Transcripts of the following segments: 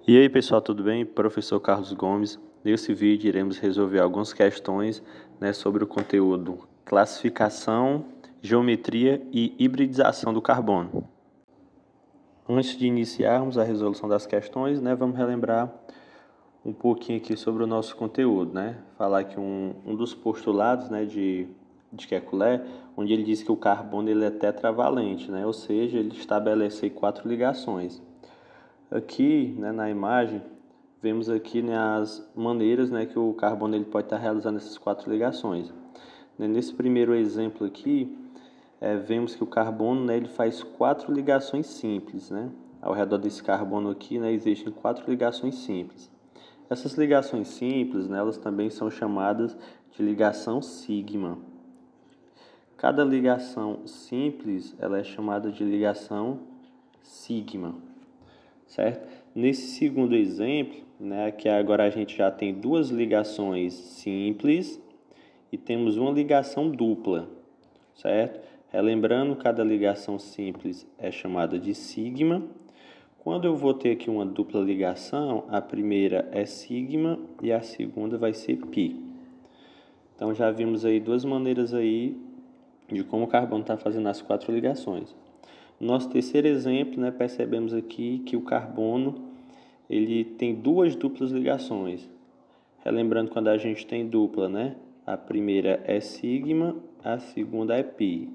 E aí pessoal, tudo bem? Professor Carlos Gomes. Nesse vídeo iremos resolver algumas questões, sobre o conteúdo classificação, geometria e hibridização do carbono. Antes de iniciarmos a resolução das questões, vamos relembrar um pouquinho aqui sobre o nosso conteúdo, Falar que um dos postulados, de Kekulé, onde ele diz que o carbono ele é tetravalente, ou seja, ele estabelece aí 4 ligações. Aqui, na imagem, vemos aqui as maneiras que o carbono ele pode estar realizando essas 4 ligações. Nesse primeiro exemplo aqui, vemos que o carbono ele faz 4 ligações simples. Ao redor desse carbono aqui existem 4 ligações simples. Essas ligações simples, elas também são chamadas de ligação sigma. Cada ligação simples ela é chamada de ligação sigma. Certo? Nesse segundo exemplo, que agora a gente já tem 2 ligações simples e temos uma ligação dupla, certo? Relembrando, cada ligação simples é chamada de sigma. Quando eu vou ter aqui uma dupla ligação, a primeira é sigma e a segunda vai ser π. Então já vimos aí 2 maneiras aí de como o carbono está fazendo as 4 ligações. No nosso terceiro exemplo, percebemos aqui que o carbono ele tem 2 duplas ligações. Relembrando, quando a gente tem dupla, a primeira é sigma, a segunda é π.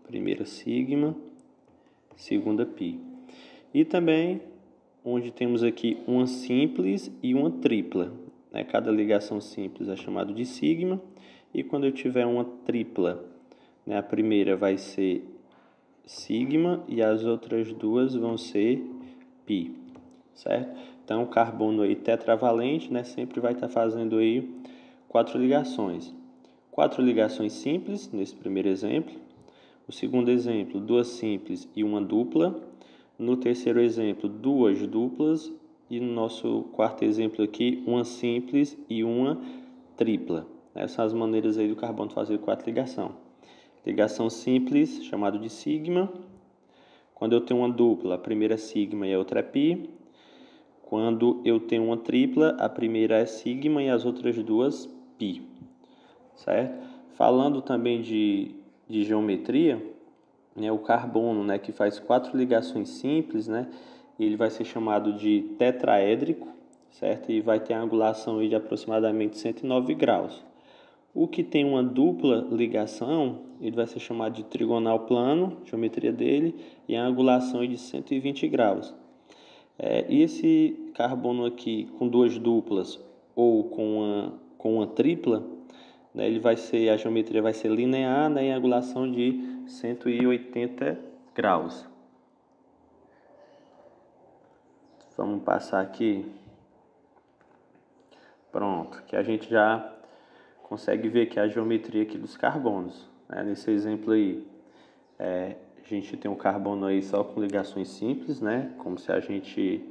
Primeira sigma, segunda π. E também onde temos aqui uma simples e uma tripla. Cada ligação simples é chamada de sigma, e quando eu tiver uma tripla, a primeira vai ser sigma e as outras 2 vão ser π, certo? Então, o carbono aí tetravalente, sempre vai estar fazendo aí 4 ligações. 4 ligações simples, nesse primeiro exemplo. No segundo exemplo, 2 simples e uma dupla. No terceiro exemplo, 2 duplas. E no nosso quarto exemplo aqui, uma simples e uma tripla. Essas são as maneiras aí do carbono fazer 4 ligações. Ligação simples, chamado de sigma. Quando eu tenho uma dupla, a primeira é sigma e a outra é π. Quando eu tenho uma tripla, a primeira é sigma e as outras 2 π. Certo? Falando também de geometria, o carbono, que faz 4 ligações simples, ele vai ser chamado de tetraédrico, certo? E vai ter a angulação aí de aproximadamente 109 graus. O que tem uma dupla ligação, ele vai ser chamado de trigonal plano, geometria dele, e a angulação é de 120 graus. E esse carbono aqui com 2 duplas ou com uma tripla, a geometria vai ser linear, e a angulação de 180 graus. Vamos passar aqui. Pronto, que a gente já consegue ver que a geometria aqui dos carbonos. Nesse exemplo aí, a gente tem um carbono aí só com ligações simples, como se a gente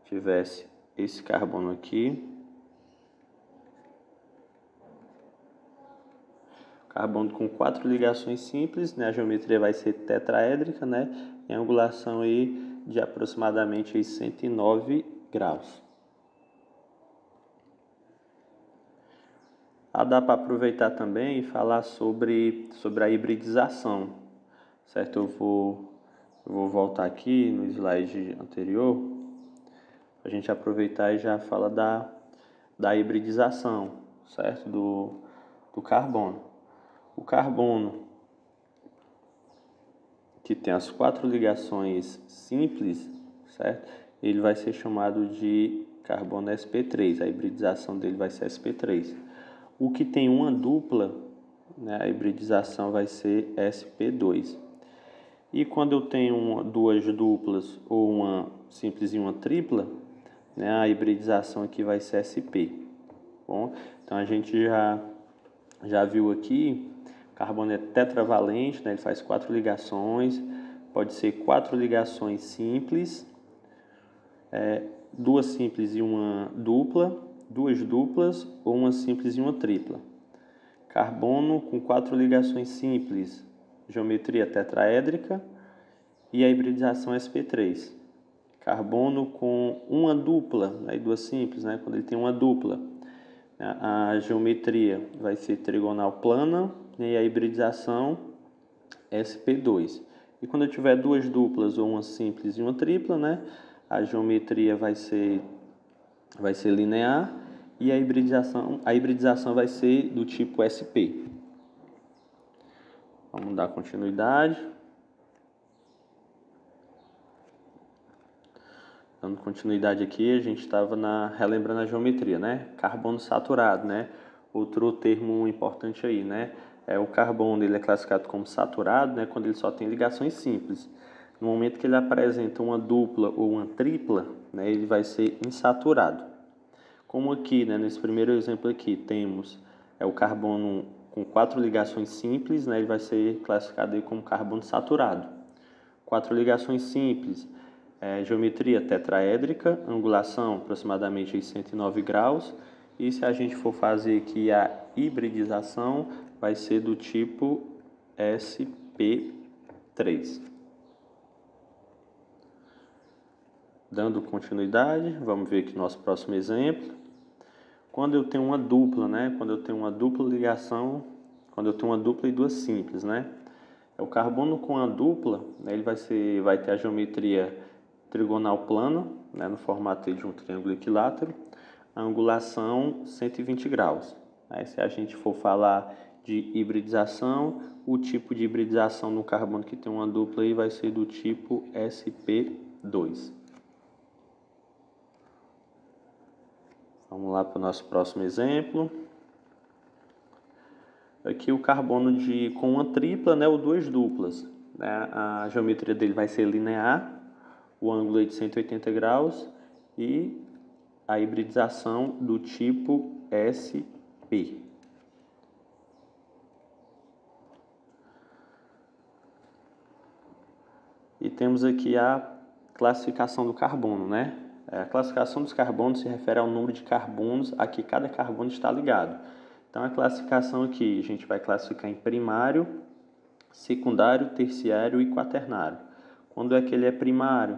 tivesse esse carbono aqui. Carbono com 4 ligações simples, a geometria vai ser tetraédrica, e a angulação aí de aproximadamente aí 109 graus. Dá para aproveitar também e falar sobre a hibridização, certo? Eu vou voltar aqui no slide anterior, a gente aproveitar e já fala da hibridização, certo? Do carbono. O carbono que tem as 4 ligações simples, certo? Ele vai ser chamado de carbono sp3, a hibridização dele vai ser sp3. O que tem uma dupla, a hibridização vai ser sp2. E quando eu tenho 2 duplas ou uma simples e uma tripla, a hibridização aqui vai ser sp. Bom, então a gente já viu aqui, o carbono é tetravalente, ele faz 4 ligações, pode ser 4 ligações simples, 2 simples e uma dupla, 2 duplas ou uma simples e uma tripla. Carbono com 4 ligações simples, geometria tetraédrica e a hibridização sp3. carbono com uma dupla, né, e duas simples, né? Quando ele tem uma dupla, a geometria vai ser trigonal plana, né, e a hibridização sp2. E quando eu tiver duas duplas, ou uma simples e uma tripla, né, a geometria vai ser linear e a hibridização vai ser do tipo SP. Vamos dar continuidade. Dando continuidade aqui, a gente estava relembrando a geometria, né? Carbono saturado, né? Outro termo importante aí, né? O carbono, ele é classificado como saturado, né? Quando ele só tem ligações simples. No momento que ele apresenta uma dupla ou uma tripla, né? Ele vai ser insaturado. Como aqui, né? Nesse primeiro exemplo aqui, temos o carbono com 4 ligações simples, né? Ele vai ser classificado aí como carbono saturado. 4 ligações simples. Geometria tetraédrica, angulação aproximadamente 109 graus. E se a gente for fazer aqui a hibridização, vai ser do tipo sp3. Dando continuidade, vamos ver aqui nosso próximo exemplo. Quando eu tenho uma dupla, né? Quando eu tenho uma dupla ligação, quando eu tenho uma dupla e duas simples, né? O carbono com a dupla, né, ele vai ter a geometria trigonal plana, né, no formato de um triângulo equilátero, a angulação 120 graus. Aí, se a gente for falar de hibridização, o tipo de hibridização no carbono que tem uma dupla aí vai ser do tipo sp2. Vamos lá para o nosso próximo exemplo. Aqui o carbono com uma tripla, né, ou duas duplas. Né? A geometria dele vai ser linear, o ângulo é de 180 graus e a hibridização do tipo SP. E temos aqui a classificação do carbono, né? A classificação dos carbonos se refere ao número de carbonos a que cada carbono está ligado. Então, a classificação aqui, a gente vai classificar em primário, secundário, terciário e quaternário. Quando é que ele é primário?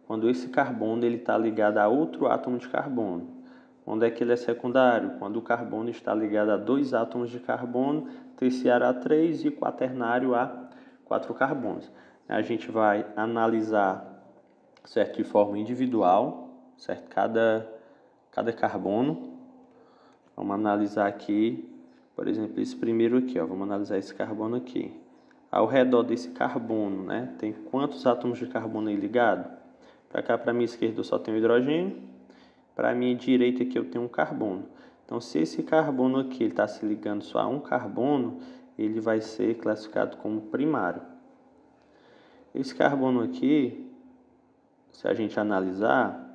Quando esse carbono está ligado a outro átomo de carbono. Quando é que ele é secundário? Quando o carbono está ligado a dois átomos de carbono, terciário a 3 e quaternário a 4 carbonos. A gente vai analisar, certo, de forma individual, certo, cada carbono. Vamos analisar aqui, por exemplo, esse primeiro aqui, ó, vamos analisar esse carbono aqui. Ao redor desse carbono, né, tem quantos átomos de carbono aí ligado? Para cá, para a minha esquerda, eu só tenho hidrogênio. Para a minha direita aqui, eu tenho um carbono. Então, se esse carbono aqui está se ligando só a um carbono, ele vai ser classificado como primário. Esse carbono aqui, se a gente analisar,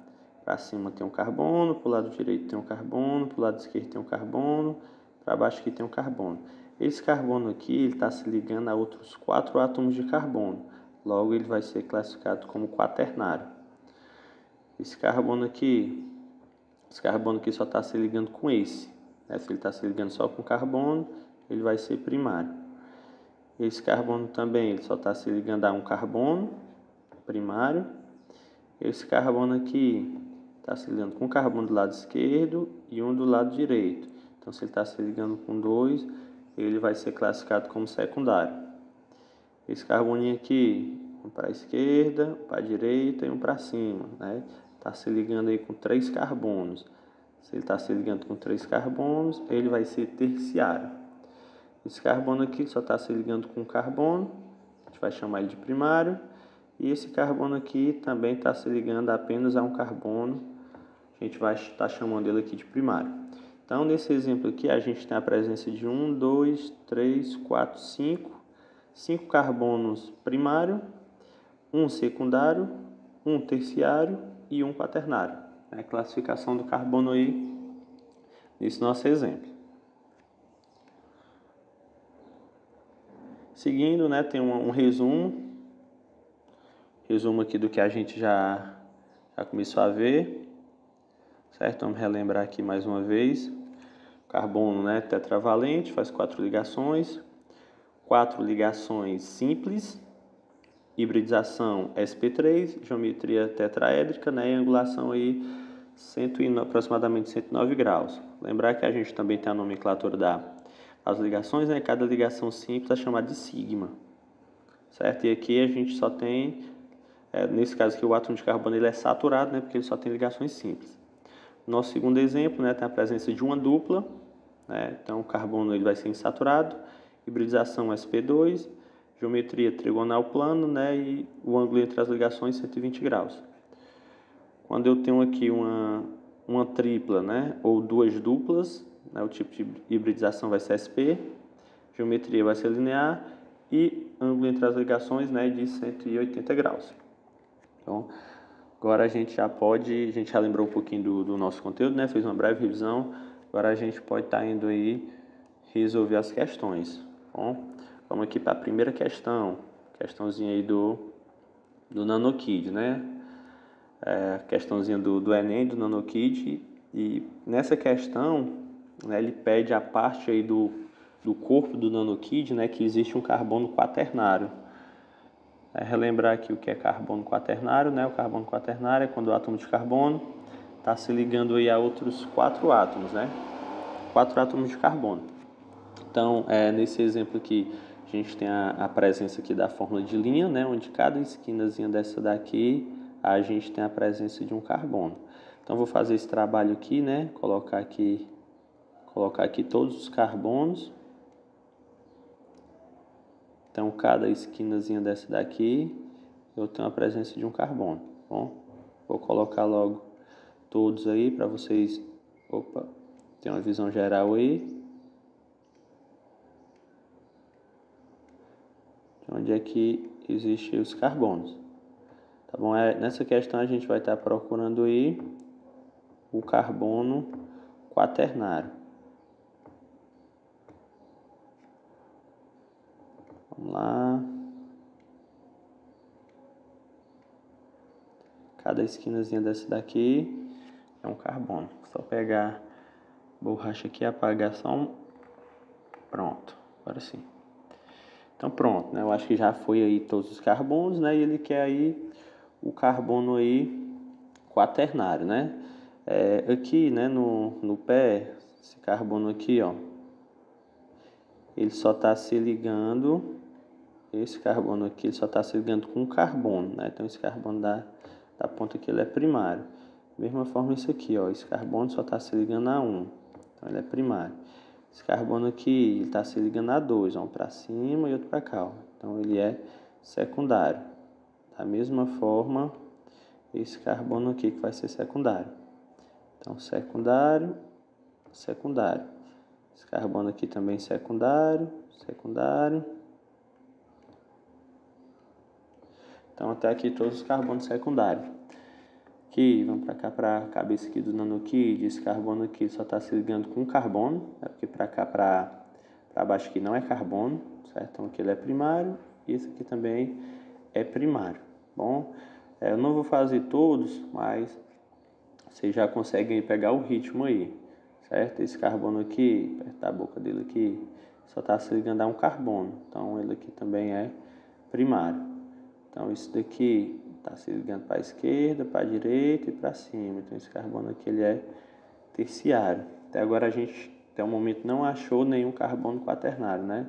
para cima tem um carbono, para o lado direito tem um carbono, para o lado esquerdo tem um carbono, para baixo aqui tem um carbono. Esse carbono aqui está se ligando a outros 4 átomos de carbono. Logo, ele vai ser classificado como quaternário. Esse carbono aqui só está se ligando com esse. Né? Se ele está se ligando só com carbono, ele vai ser primário. Esse carbono também, ele só está se ligando a um carbono, primário. Esse carbono aqui está se ligando com um carbono do lado esquerdo e um do lado direito. Então, se ele está se ligando com dois, ele vai ser classificado como secundário. Esse carboninho aqui, um para a esquerda, para a direita e um para cima, né? Está se ligando aí com 3 carbonos. Se ele está se ligando com 3 carbonos, ele vai ser terciário. Esse carbono aqui só está se ligando com um carbono, a gente vai chamar ele de primário. E esse carbono aqui também está se ligando apenas a um carbono, a gente vai estar chamando ele aqui de primário. Então, nesse exemplo aqui, a gente tem a presença de 1, 2, 3, 4, 5 carbonos primário, um secundário, um terciário e um quaternário. É a classificação do carbono aí nesse nosso exemplo. Seguindo, né, tem um resumo aqui do que a gente já começou a ver, certo? Vamos relembrar aqui mais uma vez. Carbono, né, tetravalente, faz 4 ligações, 4 ligações simples, hibridização sp3, geometria tetraédrica, né, e angulação aí aproximadamente 109 graus. Lembrar que a gente também tem a nomenclatura das ligações, né, cada ligação simples é chamada de sigma, certo? E aqui a gente só tem, nesse caso aqui, o átomo de carbono ele é saturado, né, porque ele só tem ligações simples. Nosso segundo exemplo, né, tem a presença de uma dupla, né, então o carbono ele vai ser insaturado, hibridização sp2, geometria trigonal plano, né, e o ângulo entre as ligações 120 graus. Quando eu tenho aqui uma tripla, né, ou duas duplas, né, o tipo de hibridização vai ser SP, geometria vai ser linear e ângulo entre as ligações, né, de 180 graus. Então, agora a gente já lembrou um pouquinho do nosso conteúdo, né, fez uma breve revisão, agora a gente pode estar indo aí resolver as questões. Bom, vamos aqui para a primeira questãozinha aí do NanoKid, né? Questãozinha do Enem, do NanoKid, e nessa questão, né, ele pede a parte aí do corpo do NanoKid, né, que existe um carbono quaternário. Relembrar aqui o que é carbono quaternário, né? O carbono quaternário é quando o átomo de carbono está se ligando aí a outros 4 átomos, né? 4 átomos de carbono. Então, nesse exemplo aqui, a gente tem a presença aqui da fórmula de linha, né? Onde cada esquinazinha dessa daqui, a gente tem a presença de um carbono. Então, vou fazer esse trabalho aqui, né? Colocar aqui todos os carbonos. Então, cada esquinazinha dessa daqui, eu tenho a presença de um carbono. Bom, vou colocar logo todos aí para vocês, ter uma visão geral aí. Onde é que existem os carbonos. Tá bom? Nessa questão a gente vai estar procurando aí o carbono quaternário. Vamos lá. Cada esquinazinha dessa daqui é um carbono. Só pegar a borracha aqui e apagar só um. Pronto, agora sim. Então pronto, né? Eu acho que já foi aí todos os carbonos, né? E ele quer aí o carbono aí quaternário, né? Aqui, né, no pé, esse carbono aqui, ó, ele só está se ligando, esse carbono aqui, ele só está se ligando com um carbono, né? Então esse carbono da ponta aqui, ele é primário. Da mesma forma isso aqui, ó, esse carbono só está se ligando a 1, então ele é primário. Esse carbono aqui, ele está se ligando a 2, um para cima e outro para cá, ó. Então ele é secundário. Da mesma forma, esse carbono aqui que vai ser secundário. Então secundário, secundário. Esse carbono aqui também secundário, secundário. Então até aqui todos os carbonos secundários. Aqui, vamos para cá, para a cabeça aqui do NanoKid, esse carbono aqui só está se ligando com carbono, porque para cá, para baixo aqui não é carbono, certo? Então aqui ele é primário e esse aqui também é primário. Bom, eu não vou fazer todos, mas vocês já conseguem pegar o ritmo aí, certo? Esse carbono aqui, perto da boca dele aqui, só está se ligando a um carbono, então ele aqui também é primário. Então isso daqui está se ligando para a esquerda, para a direita e para cima. Então esse carbono aqui ele é terciário. Até agora a gente, até o momento, não achou nenhum carbono quaternário, né?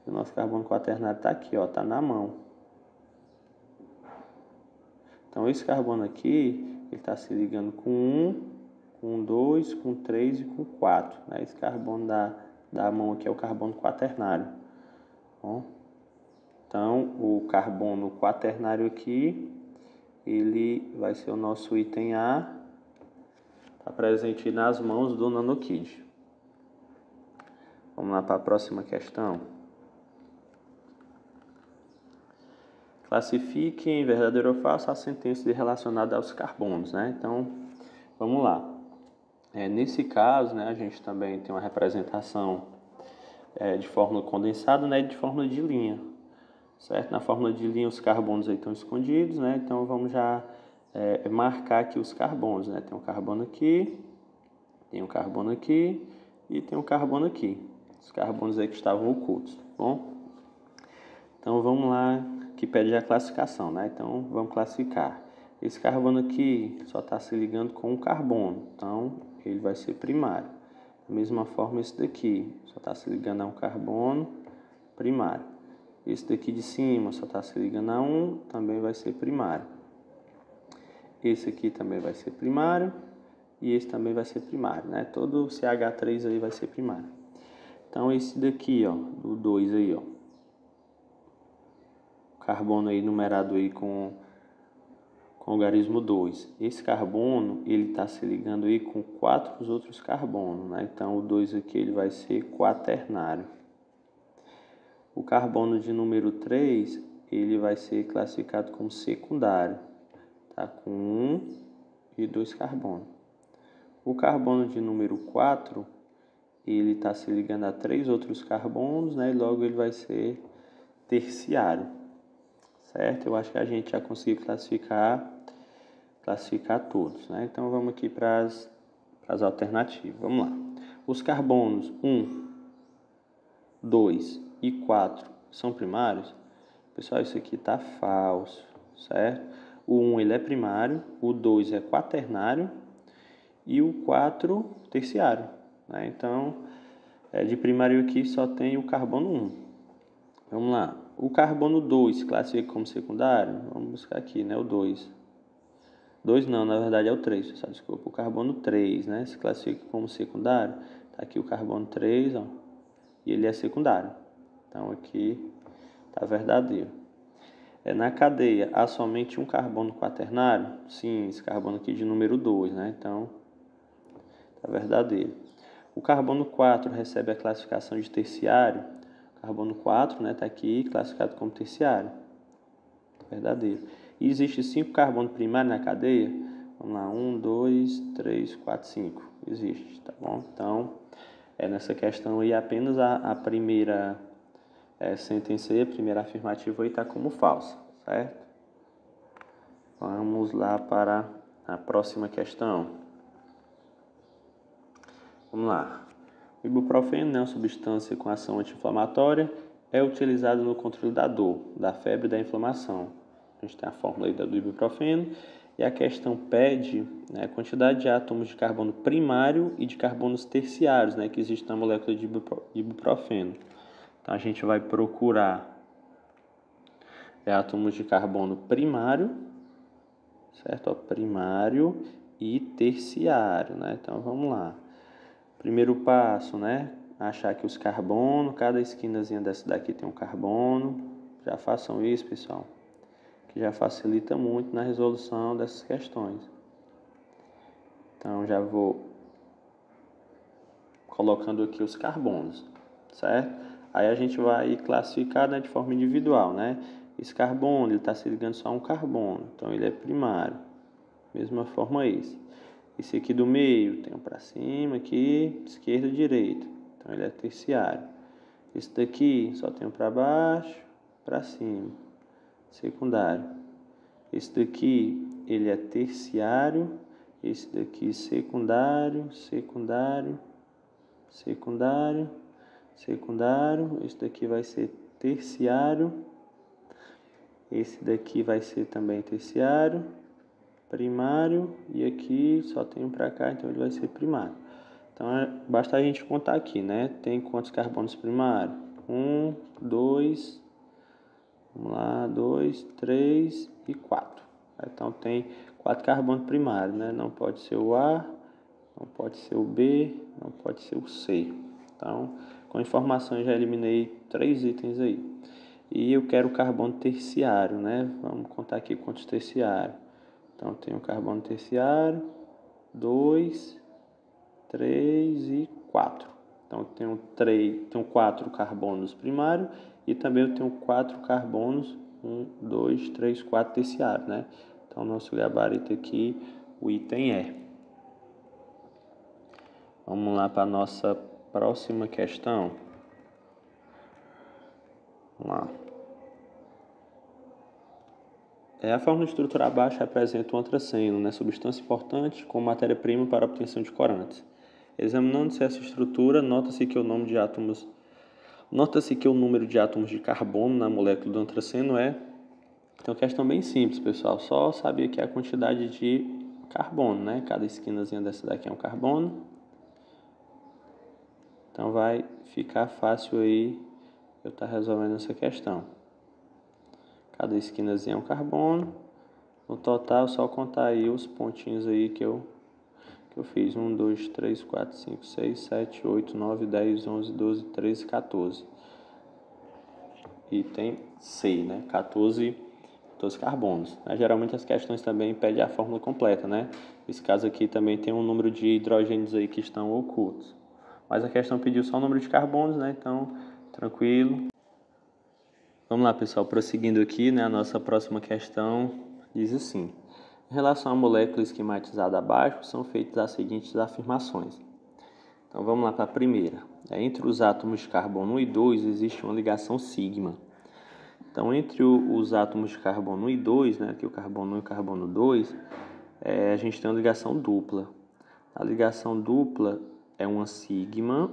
O nosso carbono quaternário está aqui, ó, está na mão. Então esse carbono aqui, ele está se ligando com 1, com 2, com 3 e com 4. Né? Esse carbono da mão aqui é o carbono quaternário. Bom, então o carbono quaternário aqui, ele vai ser o nosso item A, está presente nas mãos do NanoKid. Vamos lá para a próxima questão. Classifique em verdadeiro ou falso a sentença relacionada aos carbonos, né? Então, vamos lá. Nesse caso, né, a gente também tem uma representação de fórmula condensada, né, e de fórmula de linha, certo? Na fórmula de linha os carbonos aí estão escondidos, né? Então vamos já marcar aqui os carbonos, né? Tem um carbono aqui, tem um carbono aqui e tem um carbono aqui. Os carbonos aí que estavam ocultos, tá bom? Então vamos lá Aqui pede a classificação, né? Então, vamos classificar. Esse carbono aqui só está se ligando com um carbono, então ele vai ser primário. Da mesma forma, esse daqui só está se ligando a um carbono, primário. Esse daqui de cima só está se ligando a um, também vai ser primário. Esse aqui também vai ser primário e esse também vai ser primário, né? Todo CH3 aí vai ser primário. Então, esse daqui, ó, do 2 aí, ó, carbono aí numerado aí com algarismo 2. Esse carbono, ele está se ligando aí com 4 outros carbonos, né? Então, o 2 aqui ele vai ser quaternário. O carbono de número 3, ele vai ser classificado como secundário, tá? Com 1 e 2 carbonos. O carbono de número 4, ele está se ligando a 3 outros carbonos, né? E logo ele vai ser terciário, certo? Eu acho que a gente já conseguiu classificar todos, né? Então vamos aqui para as alternativas. Vamos lá. Os carbonos 1, 2 e 4 são primários? Pessoal, isso aqui está falso, certo? O 1 ele é primário, o 2 é quaternário e o 4 terciário, né? Então, de primário aqui só tem o carbono 1. Vamos lá. O carbono 2 se classifica como secundário? Vamos buscar aqui, né? O 2. 2 não, na verdade é o 3, pessoal, desculpa. O carbono 3, né? Se classifica como secundário. Tá aqui o carbono 3, ó. E ele é secundário. Então, aqui tá verdadeiro. Na cadeia, há somente um carbono quaternário? Sim, esse carbono aqui de número 2, né? Então, tá verdadeiro. O carbono 4 recebe a classificação de terciário? O carbono 4, né, tá aqui classificado como terciário. Verdadeiro. E existe 5 carbonos primários na cadeia? Vamos lá, 1, 2, 3, 4, 5. Existe, tá bom? Então, nessa questão aí, apenas a primeira sentença aí, a primeira afirmativa aí está como falsa, certo? Vamos lá para a próxima questão. Vamos lá. O ibuprofeno é uma substância com ação anti-inflamatória, é utilizado no controle da dor, da febre e da inflamação. A gente tem a fórmula aí do ibuprofeno e a questão pede, né, a quantidade de átomos de carbono primário e de carbonos terciários, né, que existe na molécula de ibuprofeno. Então a gente vai procurar átomos de carbono primário, certo? Ó, primário e terciário, né? Então vamos lá. Primeiro passo, né? Achar aqui os carbonos, cada esquinazinha dessa daqui tem um carbono. Já façam isso, pessoal, que já facilita muito na resolução dessas questões. Então já vou colocando aqui os carbonos, certo? Aí a gente vai classificar, né, de forma individual, né? Esse carbono, ele está se ligando só a um carbono, então ele é primário. Mesma forma esse. Esse aqui do meio tem um para cima aqui, esquerda e direita, então ele é terciário. Esse daqui só tem um para baixo, para cima, secundário. Esse daqui ele é terciário, esse daqui secundário, secundário, secundário, secundário. Esse daqui vai ser terciário, esse daqui vai ser também terciário, primário, e aqui só tem um para cá, então ele vai ser primário. Então, basta a gente contar aqui, né? Tem quantos carbonos primários? 1, 2, vamos lá, 2, 3 e 4. Então, tem 4 carbonos primários, né? Não pode ser o A, não pode ser o B, não pode ser o C. Então, com informação, eu já eliminei 3 itens aí. E eu quero o carbono terciário, né? Vamos contar aqui quantos terciários. Então, tem o carbono terciário, 2, 3 e 4. Então, tenho 4 carbonos primários e também eu tenho 4 carbonos, 1, 2, 3, 4 terciários, né? Então, nosso gabarito aqui, o item é. Vamos lá para a nossa próxima questão. Vamos lá. A fórmula de estrutura abaixo representa o antraceno, né, substância importante como matéria-prima para a obtenção de corantes. Examinando-se essa estrutura, nota-se que o número de átomos de carbono na molécula do antraceno é Então, questão bem simples, pessoal. Só saber que é a quantidade de carbono, né? Cada esquinazinha dessa daqui é um carbono. Então, vai ficar fácil aí eu estar resolvendo essa questão. Cada esquinazinha é um carbono. No total, só contar aí os pontinhos aí que eu fiz. 1, 2, 3, 4, 5, 6, 7, 8, 9, 10, 11, 12, 13, 14. Item C, né? 14 carbonos. Geralmente as questões também pedem a fórmula completa, né? Nesse caso aqui também tem um número de hidrogênios aí que estão ocultos. Mas a questão pediu só o número de carbonos, né? Então, tranquilo. Vamos lá, pessoal. Prosseguindo aqui, né? A nossa próxima questão diz assim. Em relação à molécula esquematizada abaixo, são feitas as seguintes afirmações. Então, vamos lá para a primeira. Entre os átomos de carbono 1 e 2 existe uma ligação sigma. Então, entre os átomos de carbono 1 e 2, né, aqui o carbono 1 e o carbono 2, a gente tem uma ligação dupla. A ligação dupla é uma sigma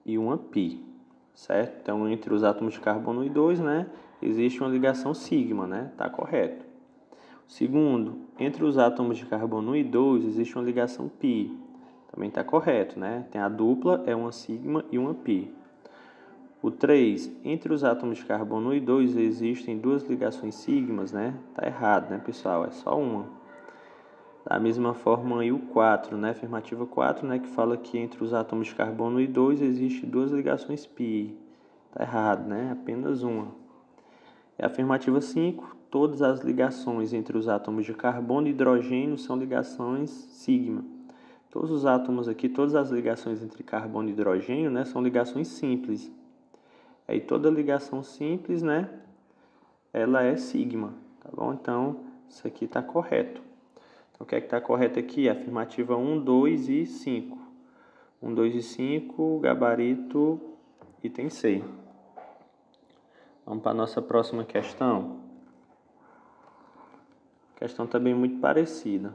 e uma pi, certo? Então, entre os átomos de carbono 1 e 2, né, existe uma ligação sigma, né? Tá correto. Segundo, entre os átomos de carbono 1 e 2 existe uma ligação pi. Também está correto, né? Tem a dupla, é uma sigma e uma pi. O 3, entre os átomos de carbono 1 e 2 existem duas ligações sigmas, né? Tá errado, né, pessoal? É só uma. Da mesma forma aí o 4, né? Afirmativa 4, né? Que fala que entre os átomos de carbono 1 e 2 existem duas ligações pi. Tá errado, né? Apenas uma. E a afirmativa 5, todas as ligações entre os átomos de carbono e hidrogênio são ligações sigma. Todos os átomos aqui, todas as ligações entre carbono e hidrogênio, né? São ligações simples. Aí toda ligação simples, né, ela é sigma, tá bom? Então, isso aqui está correto. Então, o que é que está correto aqui? Afirmativa 1, 2 e 5. 1, 2 e 5, gabarito, item C. Vamos para a nossa próxima questão. A questão também muito parecida.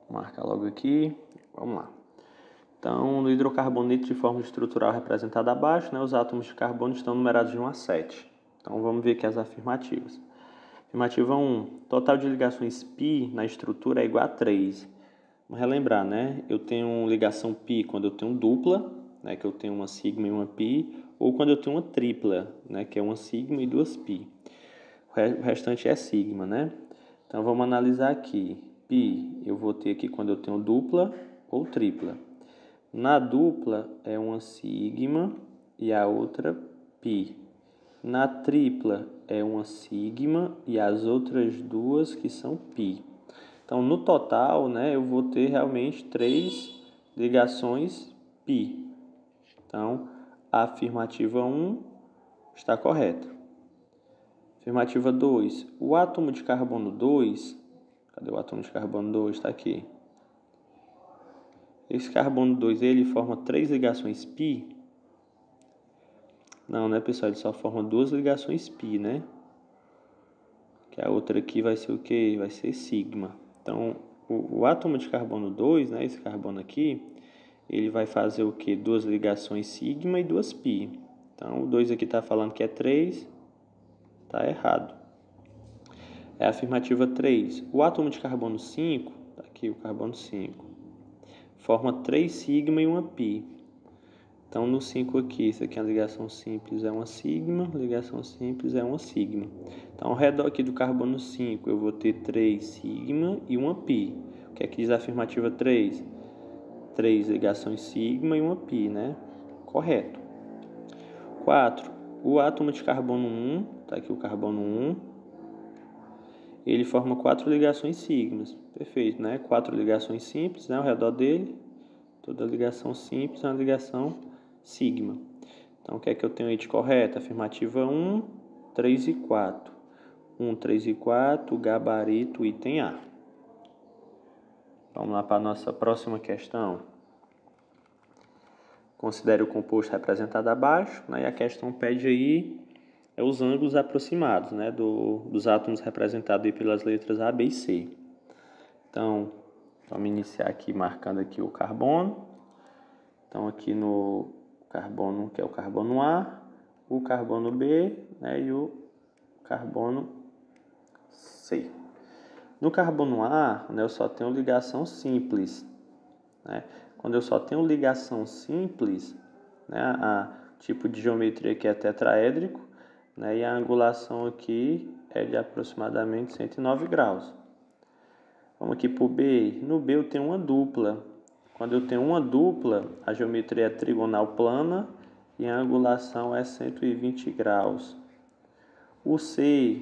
Vou marcar logo aqui. Vamos lá. Então, no hidrocarboneto de forma estrutural representada abaixo, né, os átomos de carbono estão numerados de 1 a 7. Então, vamos ver aqui as afirmativas. Afirmativa 1. Total de ligações π na estrutura é igual a 3. Vamos relembrar, né? Eu tenho ligação π quando eu tenho dupla, né, que eu tenho uma sigma e uma π, ou quando eu tenho uma tripla, né, que é uma sigma e duas π. O restante é sigma, né? Então, vamos analisar aqui. π eu vou ter aqui quando eu tenho dupla ou tripla. Na dupla é uma sigma e a outra π. Na tripla é uma sigma e as outras duas que são π. Então, no total, né, eu vou ter realmente 3 ligações π. Então, a afirmativa 1 está correta. Afirmativa 2. O átomo de carbono 2, cadê o átomo de carbono 2? Está aqui. Esse carbono 2, ele forma 3 ligações π? Não, né, pessoal? Ele só forma 2 ligações π, né? Que a outra aqui vai ser o quê? Vai ser sigma. Então, o átomo de carbono 2, né, esse carbono aqui, ele vai fazer o quê? 2 ligações sigma e 2 π. Então, o 2 aqui está falando que é 3, está errado. É a afirmativa 3. O átomo de carbono 5, tá aqui o carbono 5, forma 3 sigma e uma π. Então, no 5 aqui, isso aqui é uma ligação simples, é uma sigma, ligação simples é uma sigma. Então, ao redor aqui do carbono 5, eu vou ter 3 sigma e uma π. O que é que diz a afirmativa 3? 3 ligações sigma e uma π, né? Correto. 4. O átomo de carbono 1, tá aqui o carbono 1, ele forma 4 ligações sigmas. Perfeito, né? 4 ligações simples, né, ao redor dele. Toda ligação simples é uma ligação sigma. Então, o que é que eu tenho aí de correto? Afirmativa 1, 3 e 4. 1, 3 e 4, gabarito, item A. Vamos lá para a nossa próxima questão. Considere o composto representado abaixo, né? E a questão pede aí os ângulos aproximados, né, dos átomos representados aí pelas letras A, B e C. Então, vamos iniciar aqui marcando aqui o carbono. Então, aqui no carbono, que é o carbono A, o carbono B, né, e o carbono C. No carbono A, né, eu só tenho ligação simples, né? Quando eu só tenho ligação simples, né, a tipo de geometria aqui é tetraédrico, né, e a angulação aqui é de aproximadamente 109 graus. Vamos aqui para o B. No B eu tenho uma dupla. Quando eu tenho uma dupla, a geometria é trigonal plana e a angulação é 120 graus. O C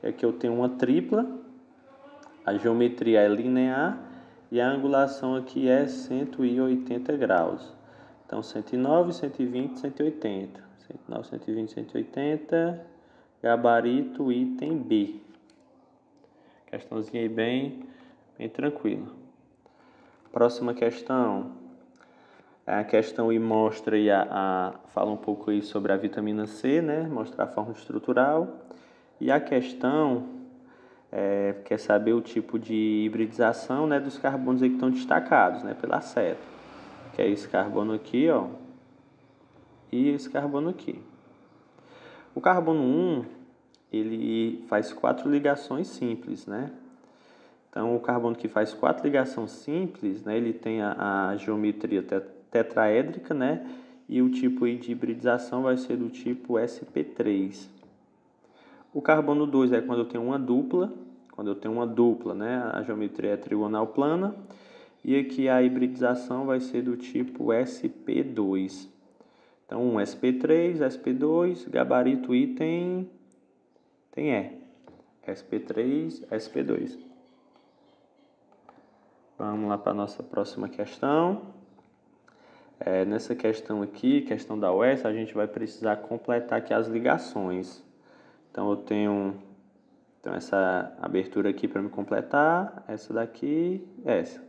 é que eu tenho uma tripla, a geometria é linear e a angulação aqui é 180 graus. Então, 109, 120, 180. 109, 120, 180. Gabarito, item B. Questãozinha aí bem tranquila. Próxima questão. A questão aí mostra aí fala um pouco aí sobre a vitamina C, né? Mostrar a forma estrutural. E a questão quer saber o tipo de hibridização, né, dos carbonos aí que estão destacados, né, pela seta. Que é esse carbono aqui, ó, e esse carbono aqui. O carbono 1, ele faz 4 ligações simples, né? Então, o carbono que faz 4 ligações simples, né, ele tem a geometria tetraédrica, né? E o tipo de hibridização vai ser do tipo sp3. O carbono 2 é quando eu tenho uma dupla. Quando eu tenho uma dupla, né, a geometria é trigonal plana. E aqui a hibridização vai ser do tipo sp2. Então, sp3, sp2, gabarito item tem E. sp3, sp2. Vamos lá para a nossa próxima questão. Nessa questão aqui, questão da UES, a gente vai precisar completar aqui as ligações. Então, eu tenho essa abertura aqui para me completar, essa daqui, essa.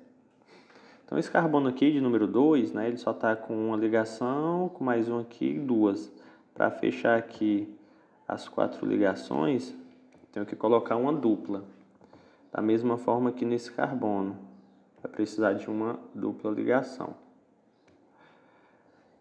Então, esse carbono aqui, de número 2, né, ele só está com uma ligação, com mais um aqui, duas. Para fechar aqui as 4 ligações, tenho que colocar uma dupla. Da mesma forma que nesse carbono, vai precisar de uma dupla ligação.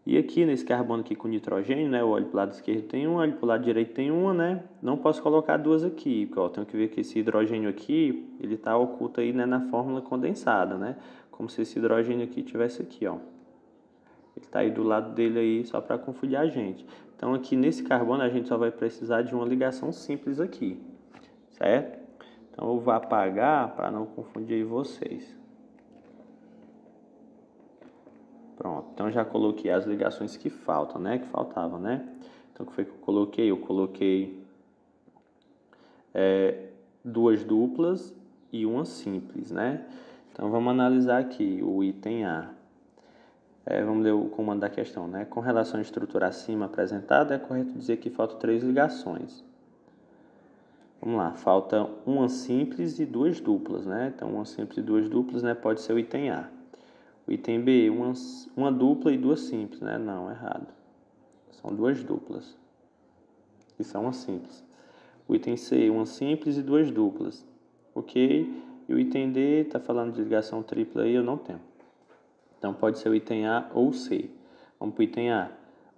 E aqui nesse carbono aqui com nitrogênio, né, eu olho para o lado esquerdo tem uma, olho para o lado direito tem uma, né? Não posso colocar duas aqui, porque ó, tenho que ver que esse hidrogênio aqui, ele está oculto aí, né, na fórmula condensada, né? Como se esse hidrogênio aqui tivesse aqui, ó. Ele está aí do lado dele aí só para confundir a gente. Então aqui nesse carbono a gente só vai precisar de uma ligação simples aqui, certo? Então eu vou apagar para não confundir aí vocês. Pronto, então já coloquei as ligações que faltam, né? Que faltavam, né? Então o que foi que eu coloquei? Eu coloquei duas duplas e uma simples, né? Então vamos analisar aqui o item A. Vamos ler o comando da questão, né? Com relação à estrutura acima apresentada, é correto dizer que faltam 3 ligações. Vamos lá, falta uma simples e duas duplas, né? Então uma simples e duas duplas, né? Pode ser o item A. O item B, uma dupla e duas simples, né? Não, errado. São duas duplas. Isso é uma simples. O item C, uma simples e duas duplas. Ok? E o item D, está falando de ligação tripla aí, eu não tenho. Então pode ser o item A ou C. Vamos para o item A.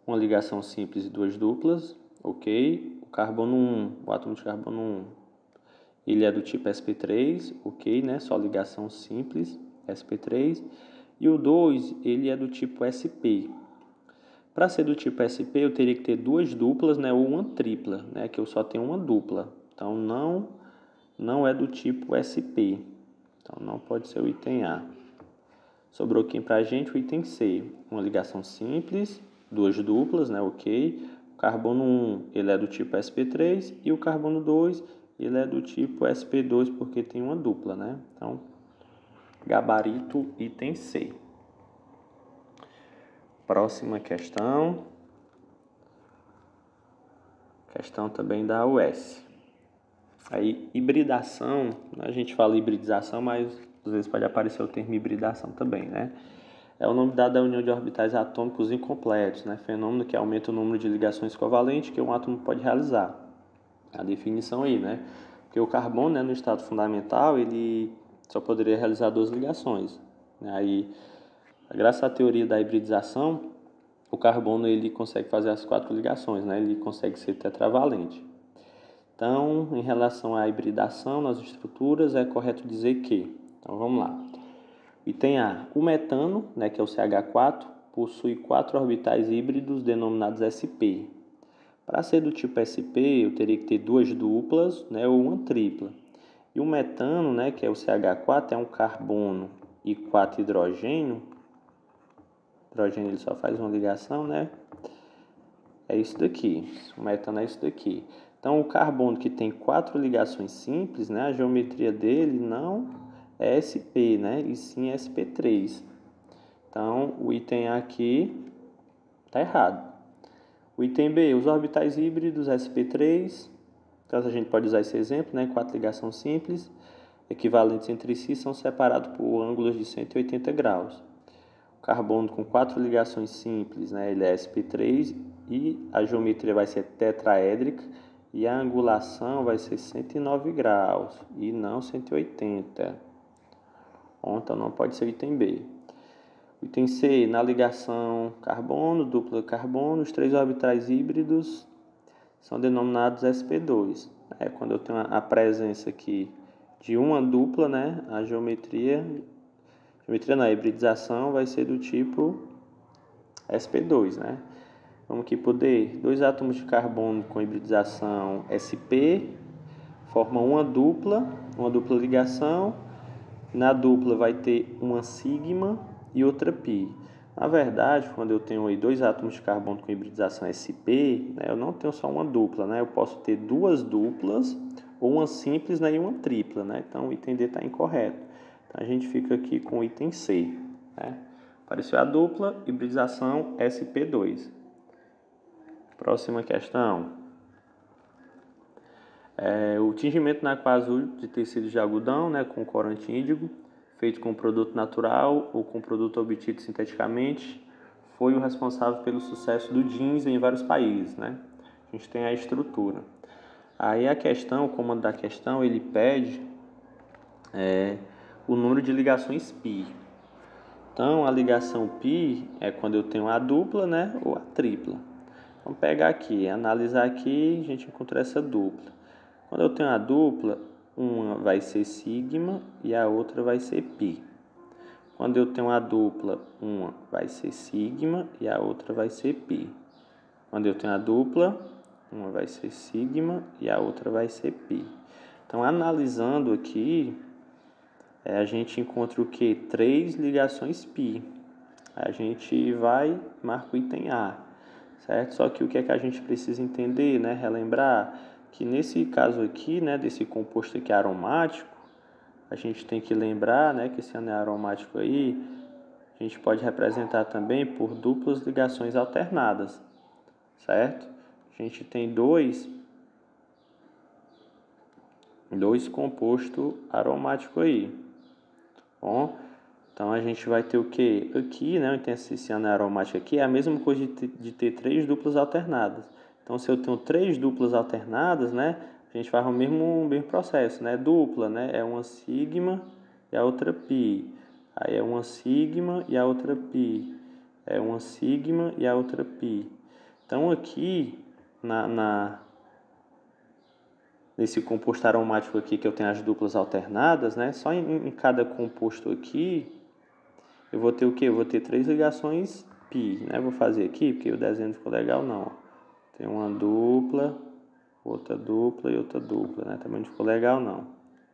Uma ligação simples e duas duplas. Ok? O carbono 1, o átomo de carbono 1, ele é do tipo sp3. Ok, né? Só ligação simples, sp3. E o 2, ele é do tipo sp. Para ser do tipo sp, eu teria que ter duas duplas, né, ou uma tripla, né, que eu só tenho uma dupla. Então, não é do tipo sp. Então, não pode ser o item A. Sobrou aqui para a gente o item C. Uma ligação simples, duas duplas, né, ok. O carbono 1, ele é do tipo sp3. E o carbono 2, ele é do tipo sp2, porque tem uma dupla, né. Então, gabarito item C. Próxima questão. Questão também da UES. Aí, hibridação, a gente fala hibridização, mas às vezes pode aparecer o termo hibridação também, né? É o nome dado à união de orbitais atômicos incompletos, né? Fenômeno que aumenta o número de ligações covalentes que um átomo pode realizar. A definição aí, né? Porque o carbono, né, no estado fundamental, ele só poderia realizar duas ligações. Aí, graças à teoria da hibridização, o carbono ele consegue fazer as 4 ligações, né? Ele consegue ser tetravalente. Então, em relação à hibridação nas estruturas, é correto dizer que... Então, vamos lá. Item A. O metano, né, que é o CH4, possui 4 orbitais híbridos denominados sp. Para ser do tipo sp, eu teria que ter 2 duplas, né, ou uma tripla. E o metano, né, que é o CH4, é um carbono e 4 hidrogênio. Hidrogênio ele só faz uma ligação, né? É isso daqui. O metano é isso daqui. Então, o carbono que tem 4 ligações simples, né, a geometria dele não é sp, né, e sim sp3. Então, o item A aqui está errado. O item B, os orbitais híbridos sp3. Então, a gente pode usar esse exemplo, né, 4 ligações simples, equivalentes entre si, são separados por ângulos de 180 graus. O carbono com 4 ligações simples, né, ele é sp3 e a geometria vai ser tetraédrica e a angulação vai ser 109 graus e não 180. Então não pode ser o item B. O item C, na ligação carbono, dupla carbono, os 3 orbitais híbridos são denominados sp2. Quando eu tenho a presença aqui de uma dupla, né, a geometria na hibridização vai ser do tipo sp2, né? Vamos aqui poder, 2 átomos de carbono com hibridização sp formam uma dupla ligação. Na dupla vai ter uma sigma e outra pi. Na verdade, quando eu tenho aí 2 átomos de carbono com hibridização sp, né, eu não tenho só uma dupla, né? Eu posso ter 2 duplas, ou uma simples, né, e uma tripla, né? Então o item D está incorreto. Então a gente fica aqui com o item C, né? Apareceu a dupla, hibridização sp2. Próxima questão. O tingimento na aqua azul de tecidos de algodão, né, com corante índigo, feito com produto natural ou com produto obtido sinteticamente, foi o responsável pelo sucesso do jeans em vários países, né? A gente tem a estrutura. Aí a questão, o comando da questão, ele pede o número de ligações π. Então, a ligação π é quando eu tenho a dupla, né, ou a tripla. Vamos pegar aqui, analisar aqui, a gente encontra essa dupla. Quando eu tenho a dupla, uma vai ser sigma e a outra vai ser π. Quando eu tenho a dupla, uma vai ser sigma e a outra vai ser π. Quando eu tenho a dupla, uma vai ser sigma e a outra vai ser π. Então, analisando aqui, a gente encontra o que? 3 ligações π. A gente vai e marca o item A, certo? Só que o que é que a gente precisa entender, né? Relembrar que nesse caso aqui, né, desse composto aqui aromático, a gente tem que lembrar, né, que esse anel aromático aí, a gente pode representar também por duplas ligações alternadas, certo? A gente tem dois compostos aromáticos aí. Bom, então a gente vai ter o que? Aqui, né, tem esse anel aromático aqui, é a mesma coisa de ter 3 duplas alternadas. Então, se eu tenho 3 duplas alternadas, né, a gente faz o mesmo processo, né? Dupla, né, é uma sigma e a outra π. Aí é uma sigma e a outra π. É uma sigma e a outra π. Então, aqui, nesse composto aromático aqui que eu tenho as duplas alternadas, né? Só em cada composto aqui, eu vou ter o quê? Eu vou ter 3 ligações π, né? Vou fazer aqui, porque o desenho não ficou legal, não. Tem uma dupla, outra dupla e outra dupla, né? Também não ficou legal, não.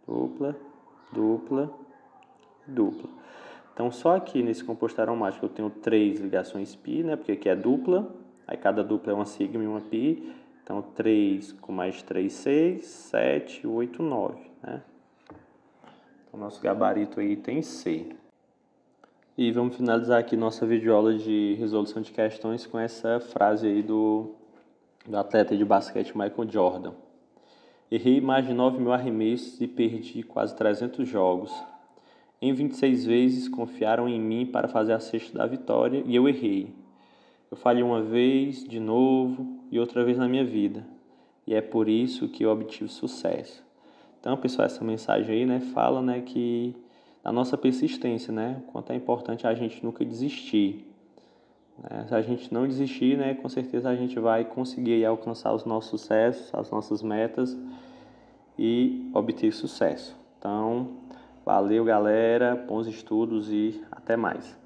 Dupla, dupla, dupla. Então, só aqui nesse composto aromático eu tenho 3 ligações π, né? Porque aqui é dupla, aí cada dupla é uma sigma e uma π. Então, 3 com mais 3, 6, 7, 8, 9, né? Então, nosso gabarito aí tem C. E vamos finalizar aqui nossa videoaula de resolução de questões com essa frase aí do atleta de basquete Michael Jordan. Errei mais de 9.000 arremessos e perdi quase 300 jogos. Em 26 vezes confiaram em mim para fazer a cesta da vitória e eu errei. Eu falhei uma vez, de novo e outra vez na minha vida. E é por isso que eu obtive sucesso. Então, pessoal, essa mensagem aí, né, fala, né, que da nossa persistência, né, quanto é importante a gente nunca desistir. Se a gente não desistir, né, com certeza a gente vai conseguir alcançar os nossos sucessos, as nossas metas e obter sucesso. Então, valeu galera, bons estudos e até mais.